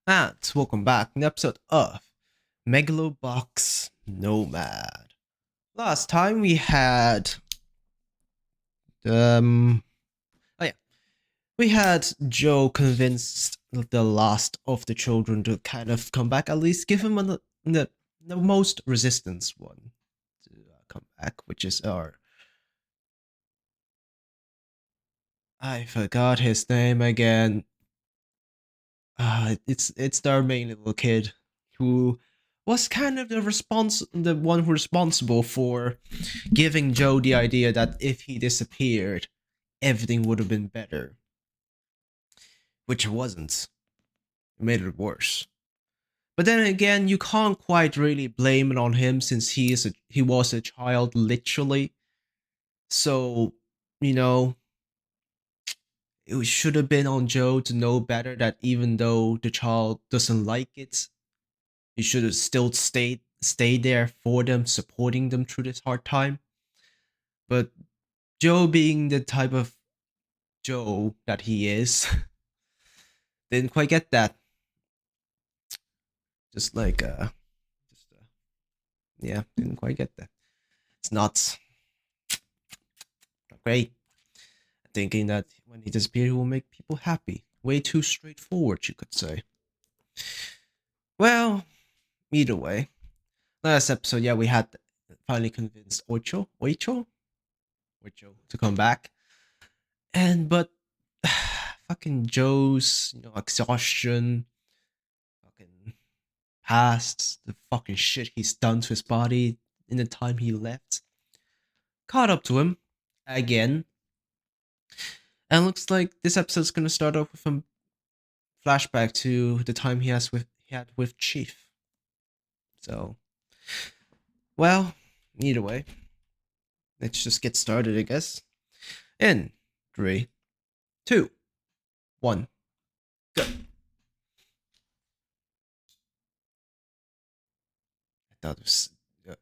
And welcome back to an episode of Megalobox Nomad. Last time we had um oh yeah, we had Joe convinced the last of the children to kind of come back, at least give him the most resistance one to come back, which is our I forgot his name again. It's their main little kid who was kind of the one responsible for giving Joe the idea that if he disappeared, everything would have been better, which it wasn't. It made it worse. But then again, you can't quite really blame it on him since he was a child literally. So, you know, it should have been on Joe to know better that even though the child doesn't like it, he should have still stayed there for them, supporting them through this hard time. But Joe, being the type of Joe that he is, didn't quite get that. Just like just yeah, didn't quite get that. It's not great. Thinking that when he disappeared, he will make people happy. Way too straightforward, you could say. Well, either way, last episode, yeah, we had finally convinced Ocho to come back, and but fucking Joe's exhaustion, fucking past the fucking shit he's done to his body in the time he left, caught up to him again. And looks like this episode's gonna start off with a flashback to the time he had with Chief. So, well, either way, let's just get started, I guess. In three, two, one, go. I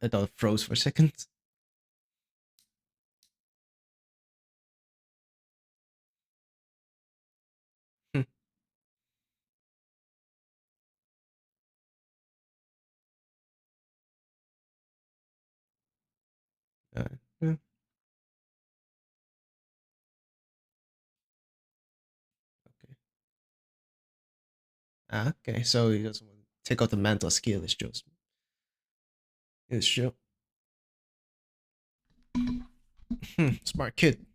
thought it froze for a second. Hmm. Yeah. Okay. Okay. So he doesn't want to take out the mental skill. It's Joe. Smart kid.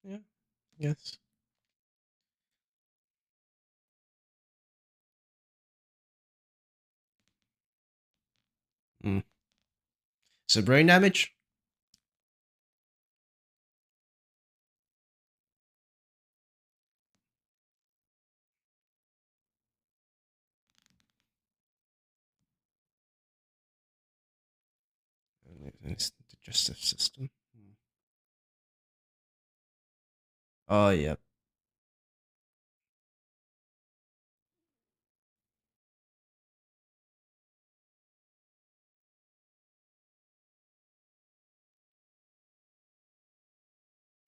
Yeah. Yes. Mm. So brain damage. It's the justice system. Oh yeah.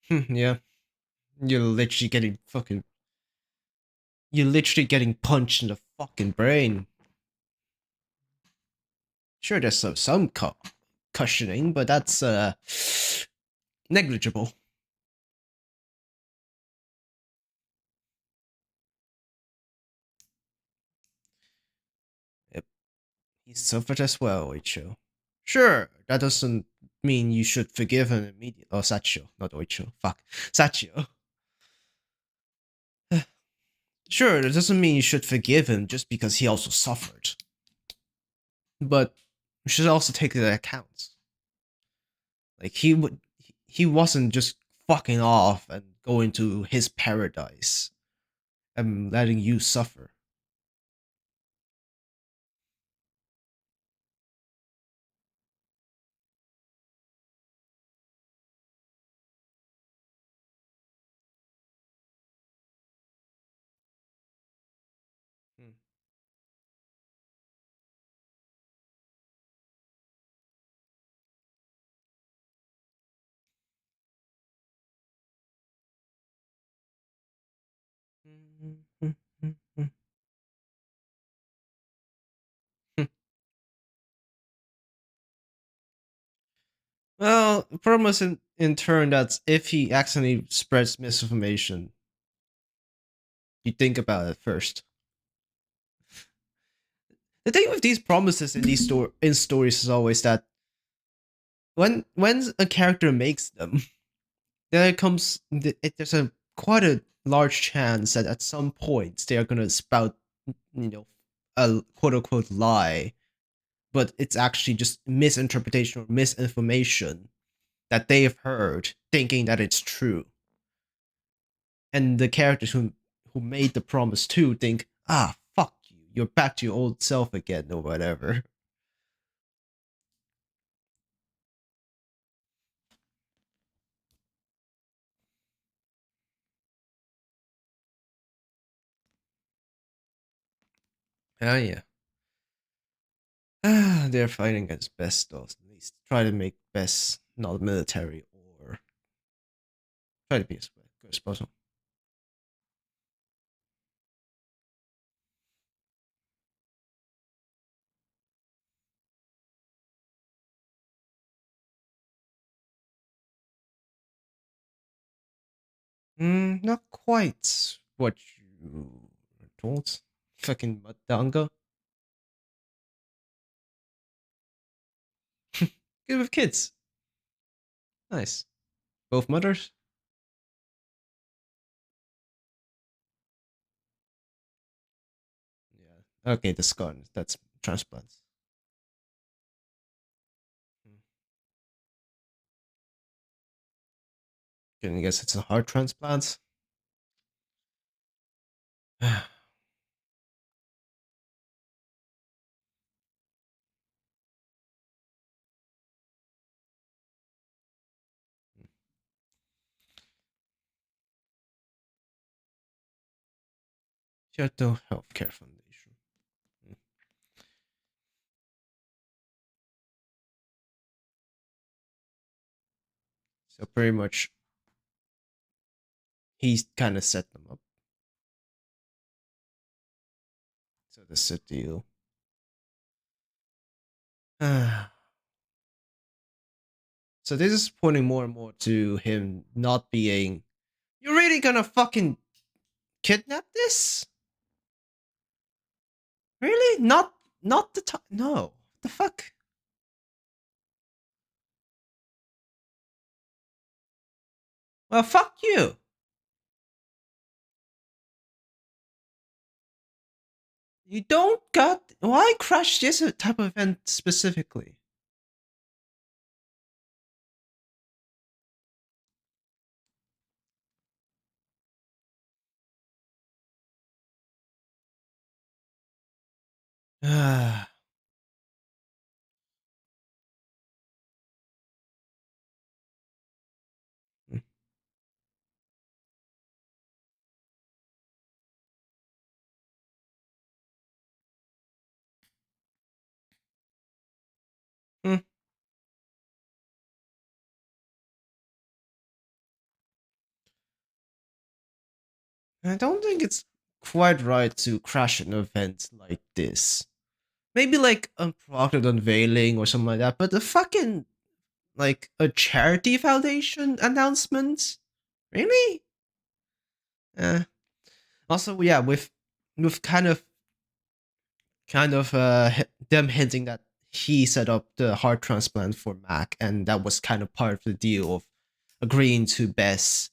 Yeah. You're literally getting fucking. You're literally getting punched in the fucking brain. Sure, there's some cushioning, but that's negligible. Yep. He suffered as well, Oicho. Sure, that doesn't mean you should forgive him immediately. Oh, Sachio, not Oicho. Fuck. Sachio. Sure, that doesn't mean you should forgive him just because he also suffered. But you should also take into account. Like he wasn't just fucking off and going to his paradise and letting you suffer. Well, the problem is in turn that if he accidentally spreads misinformation, you think about it first. The thing with these promises in in stories is always that when a character makes them, there comes there's a quite a large chance that at some point they are gonna spout, you know, a quote unquote lie, but it's actually just misinterpretation or misinformation that they have heard, thinking that it's true, and the characters who made the promise too think, ah, fuck you, you're back to your old self again or whatever. Ah, yeah. Ah, they're fighting against best, though. At least try to make best not military or try to be as good as possible. Not quite what you told. Fucking Madanga. Good with kids. Nice. Both mothers? Yeah. Okay, the scar. That's transplants. I guess it's a heart transplant. Kyoto Healthcare Foundation. So pretty much he's kind of set them up. So this is a deal. So this is pointing more and more to him not being. You're really gonna fucking kidnap this? Really? Not the time. No. The fuck? Well, fuck you. You don't got. Why crash this type of event specifically? Ah. Hmm. I don't think it's quite right to crash an event like this. Maybe like a product unveiling or something like that, but the fucking like a charity foundation announcement? Really? Uh, Also, yeah, with them hinting that he set up the heart transplant for Mac, and that was kind of part of the deal of agreeing to Bess.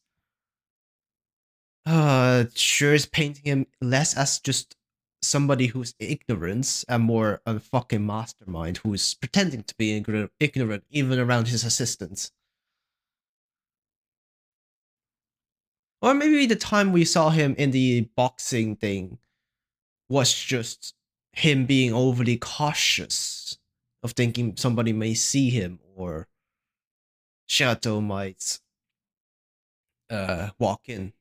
Sure is painting him less as just somebody who's ignorant and more a fucking mastermind who's pretending to be ignorant even around his assistants. Or maybe the time we saw him in the boxing thing was just him being overly cautious of thinking somebody may see him or Shadow might walk in.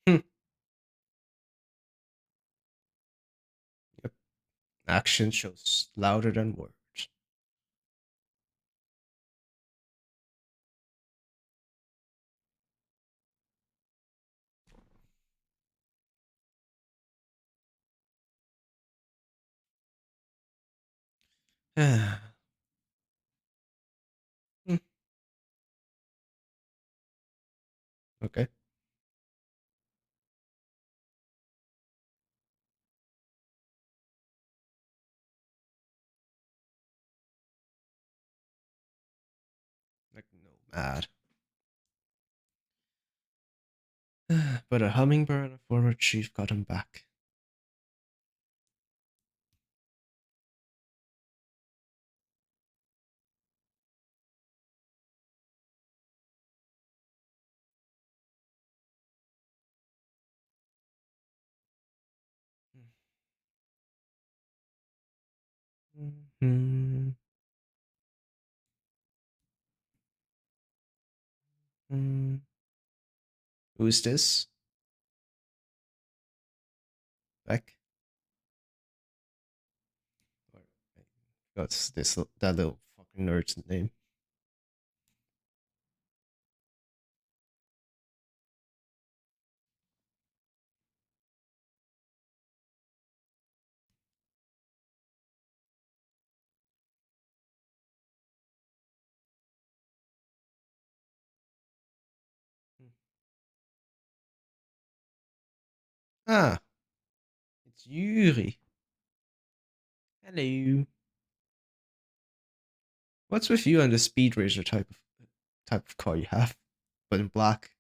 Hmm. Yep. Action shows louder than words. Hmm, okay. Like Nomad. But a hummingbird and a former chief got him back. Mm-hmm. Who's this? Beck? That's this that little fucking nerd's name. Ah, it's Yuri. Hello. What's with you and the speed racer type of car you have, but in black?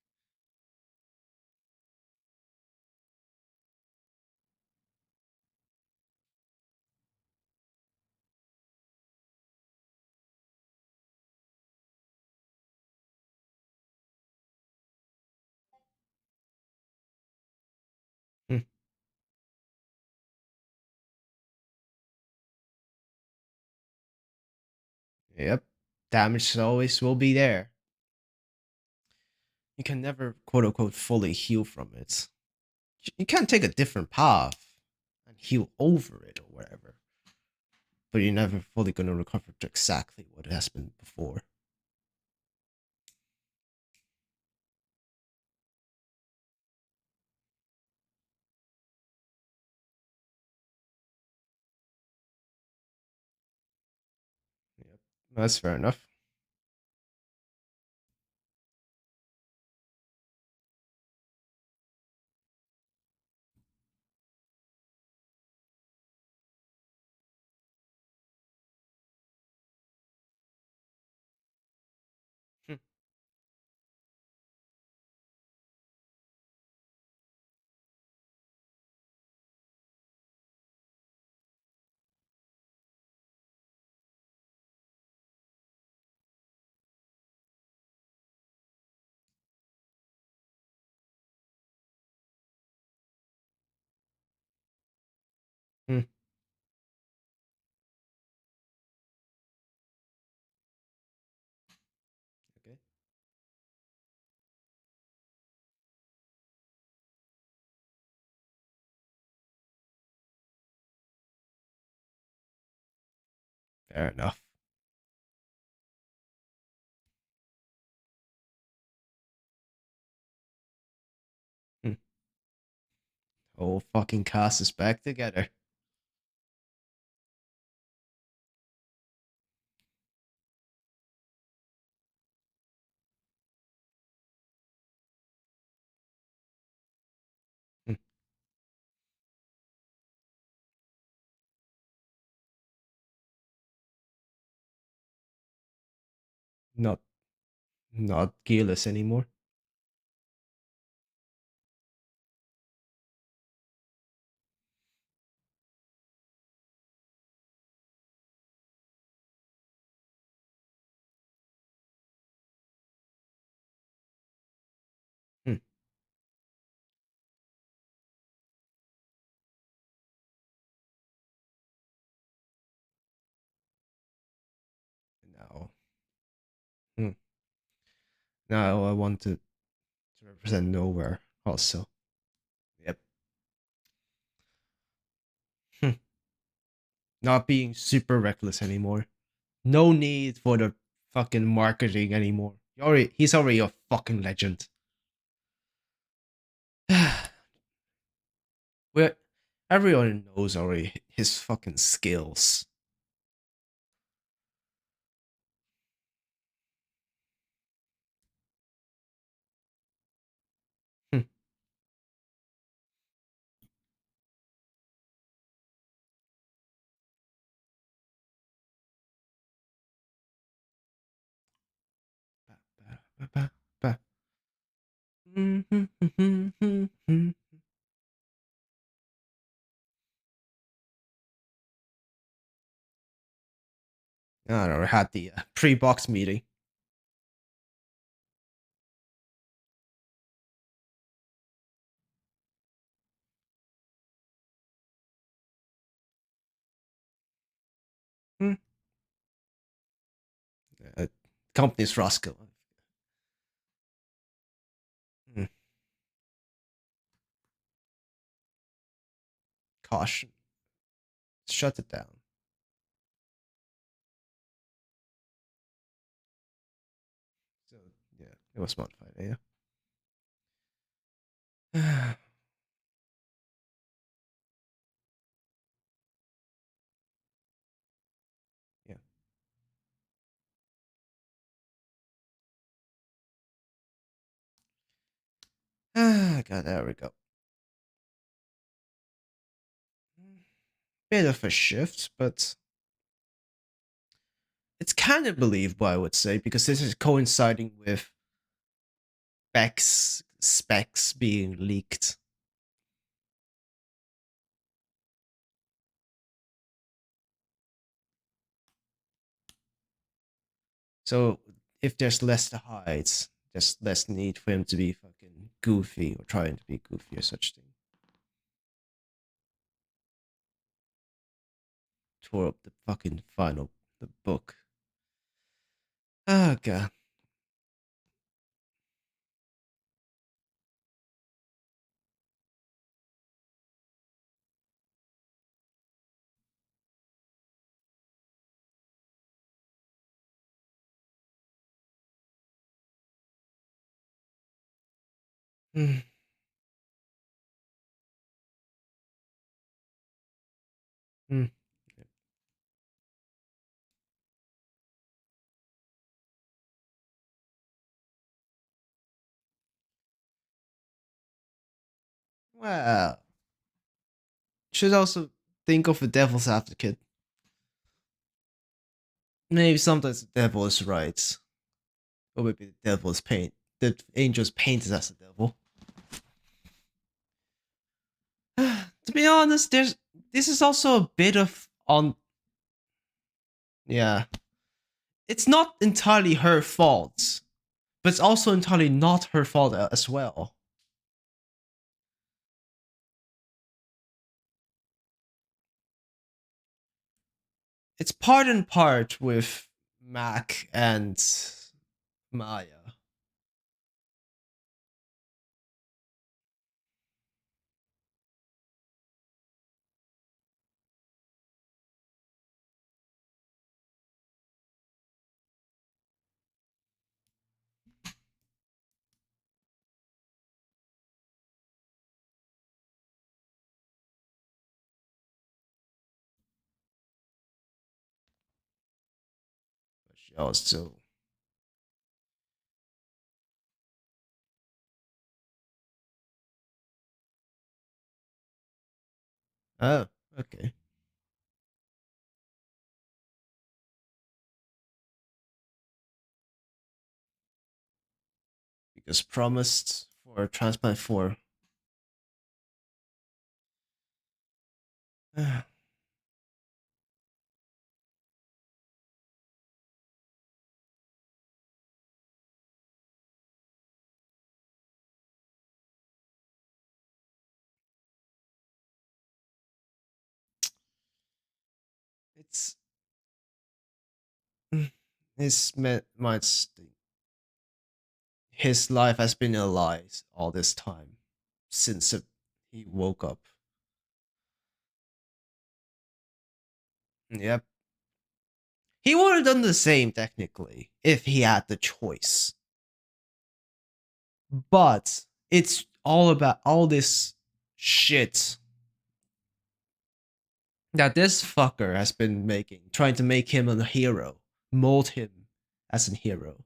Hmm. Yep. Damage always will be there. You can never quote unquote fully heal from it. You can't take a different path and heal over it or whatever. But you're never fully gonna recover to exactly what it has been before. Yep. That's fair enough. Hmm. Hmm. Okay. Fair enough. Hmm. Whole fucking cast is back together. Hmm. Not not gearless anymore. Hmm. Now, hmm. Now I want to represent nowhere also. Yep. Hmm. Not being super reckless anymore. No need for the fucking marketing anymore. He's already a fucking legend. Where everyone knows already his fucking skills. Hmm. I don't know, had the pre-box meeting. Hmm. Uh, Company's Roscoe. Hmm. Caution. Shut it down. So yeah, it was modified. Yeah. Yeah. God, there we go. Bit of a shift, but it's kind of believable, I would say, because this is coinciding with specs being leaked. So if there's less to hide, there's less need for him to be fucking goofy or trying to be goofy or such thing. Tore up the fucking the book. Oh god. Hmm. Hmm. Well, should also think of the devil's advocate. Maybe sometimes the devil is right. Or maybe the devil is the angel's painted as the devil. To be honest, this is also a bit of on yeah. It's not entirely her fault, but it's also entirely not her fault as well. It's part and part with Mac and Maya. But she also. Oh, okay. Because promised for transplant 4. It's his might his life has been a lie all this time since he woke up. Yep. He would have done the same technically if he had the choice. But it's all about all this shit that this fucker has been making, trying to make him a hero, mold him as a hero.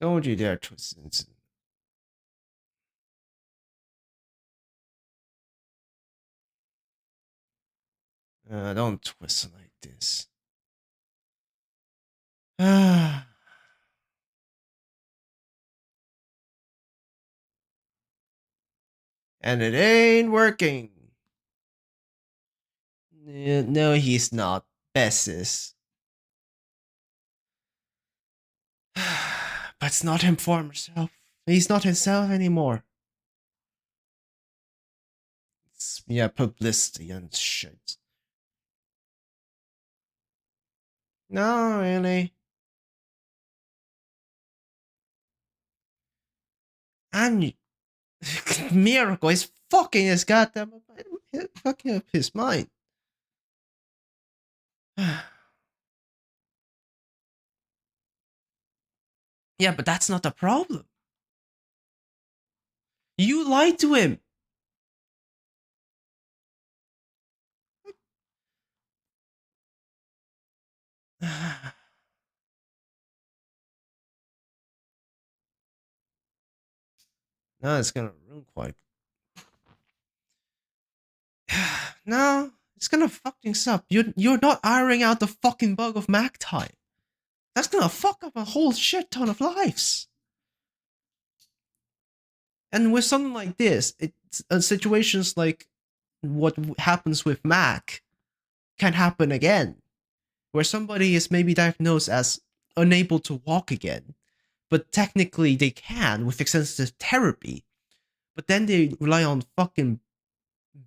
Don't you dare twist it. Don't twist it like this. And it ain't working. No, he's not. Bessis. But it's not him for himself. He's not himself anymore. It's, yeah, publicity and shit. No, really. And Miracle is fucking his goddamn fucking up his mind. Yeah, but that's not the problem. You lied to him. No, it's gonna ruin quite. No, it's gonna fuck things up. You're not ironing out the fucking bug of Mac time. That's gonna fuck up a whole shit ton of lives. And with something like this, it's situations like what happens with Mac can happen again, where somebody is maybe diagnosed as unable to walk again, but technically they can with extensive therapy. But then they rely on fucking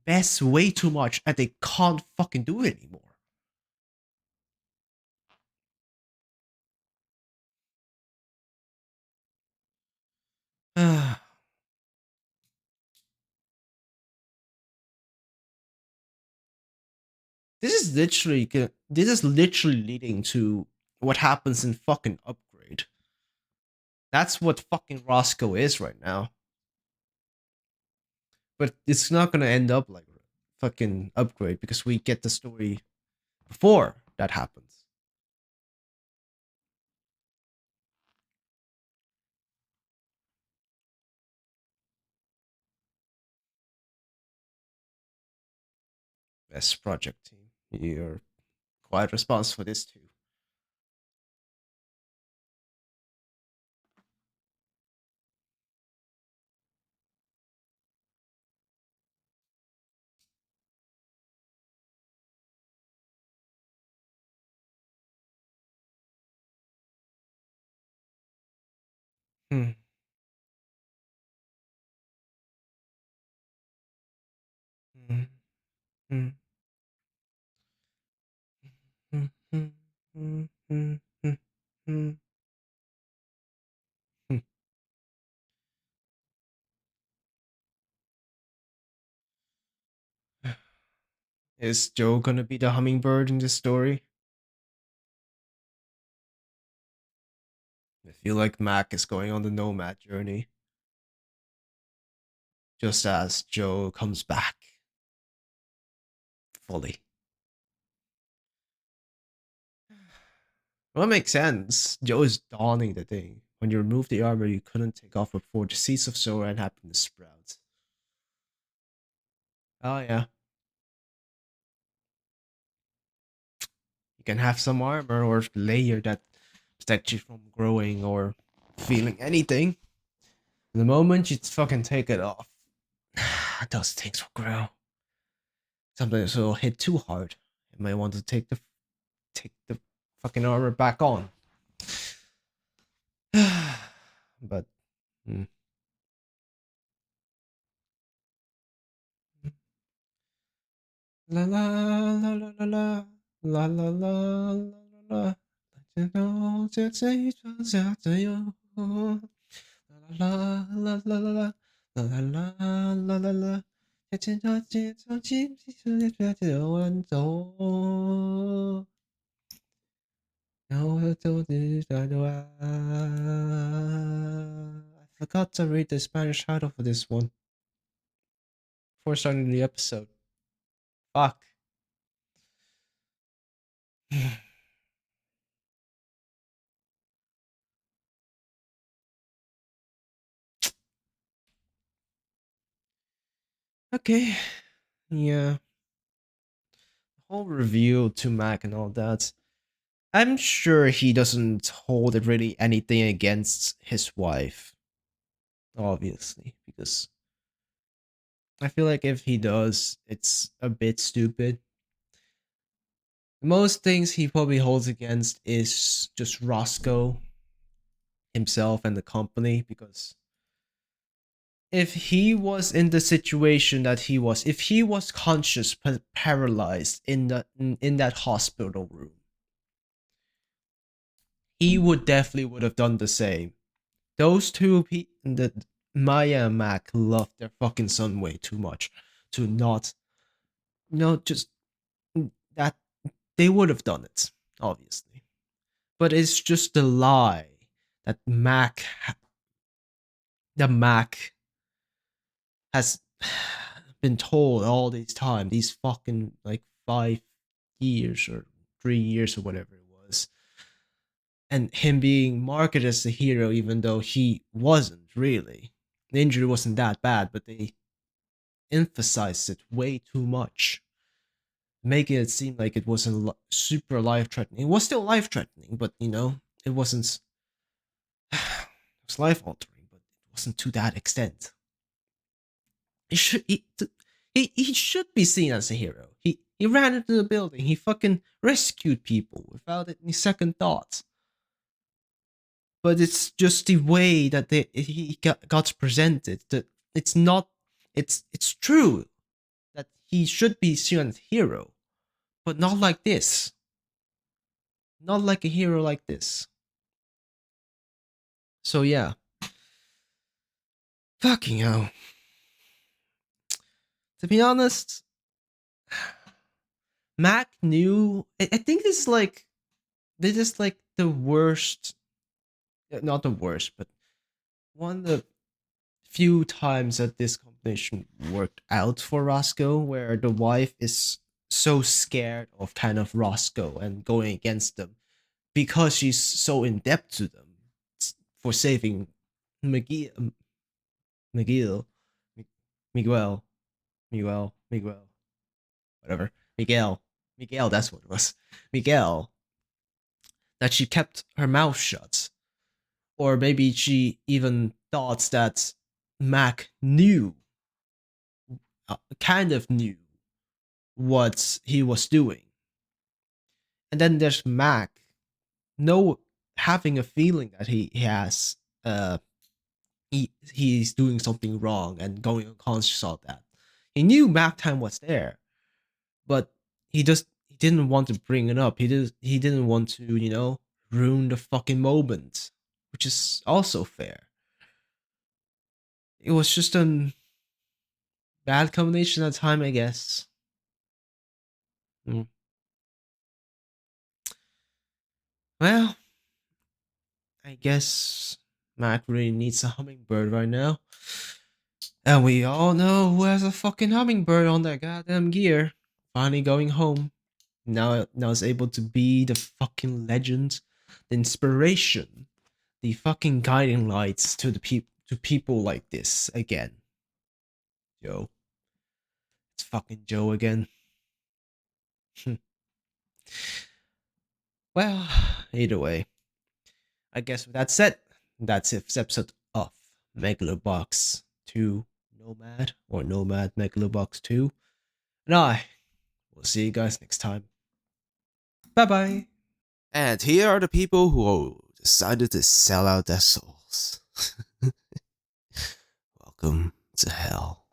Bess way too much and they can't fucking do it anymore. This is literally leading to what happens in fucking Upgrade. That's what fucking Roscoe is right now. But it's not gonna end up like fucking Upgrade because we get the story before that happens. Best project team. You're quite responsible for this too. Hmm. Hmm. Hmm. Hmm. Hmm. Hmm. Hmm. Hmm. Hmm. Hmm. Is Joe gonna be the hummingbird in this story? I feel like Mac is going on the Nomad journey. Just as Joe comes back fully. Well, it makes sense. Joe is donning the thing. When you remove the armor you couldn't take off before, the seeds of Soran happen to sprout. Oh yeah. You can have some armor or layer that protects you from growing or feeling anything. The moment you fucking take it off, those things will grow. Sometimes it'll hit too hard. You might want to take the fucking armor back on. But la la la la la la la la la la. La la la la la la la la la la la。在千条街上，轻轻地吹着晚走，然后我走进山头啊。I forgot to read the Spanish title for this one before starting the episode. Fuck. Okay. Yeah. The whole review to Mac and all that. I'm sure he doesn't hold really anything against his wife. Obviously, because I feel like if he does, it's a bit stupid. Most things he probably holds against is just Roscoe himself and the company, because if he was in the situation that he was, if he was conscious but paralyzed in that hospital room, he would have done the same. Those two people, Maya and Mac, love their fucking son way too much to not, just that they would have done it, obviously. But it's just the lie that Mac has been told all this time, these fucking like 5 years or 3 years or whatever it was, and him being marketed as a hero even though he wasn't really. The injury wasn't that bad, but they emphasized it way too much, making it seem like it wasn't super life-threatening. It was still life-threatening, but it wasn't. It was life-altering, but it wasn't to that extent. He should be seen as a hero. He ran into the building. He fucking rescued people without any second thoughts. But it's just the way that he got presented. That it's not. It's true that he should be seen as a hero, but not like this. Not like a hero like this. So yeah. Fucking hell. To be honest, Mac knew. I think this is like the worst. Not the worst, but one of the few times that this combination worked out for Roscoe, where the wife is so scared of kind of Roscoe and going against them because she's so in debt to them for saving Miguel, whatever, Miguel, that's what it was, Miguel, that she kept her mouth shut. Or maybe she even thought that Mac knew, kind of knew what he was doing. And then there's Mac, having a feeling that he has, he's doing something wrong and going unconscious of that. He knew Mac time was there, but he didn't want to bring it up. He didn't want to, ruin the fucking moment, which is also fair. It was just a bad combination at the time, I guess. Well, I guess Mac really needs a hummingbird right now. And we all know who has a fucking hummingbird on their goddamn gear. Finally going home. Now is able to be the fucking legend, the inspiration, the fucking guiding lights to people like this again. Joe. It's fucking Joe again. Well, either way. I guess with that said, that's this episode of Megalobox 2 Nomad or Nomad Megalobox 2. And I will see you guys next time. Bye bye. And here are the people who decided to sell out their souls. Welcome to hell.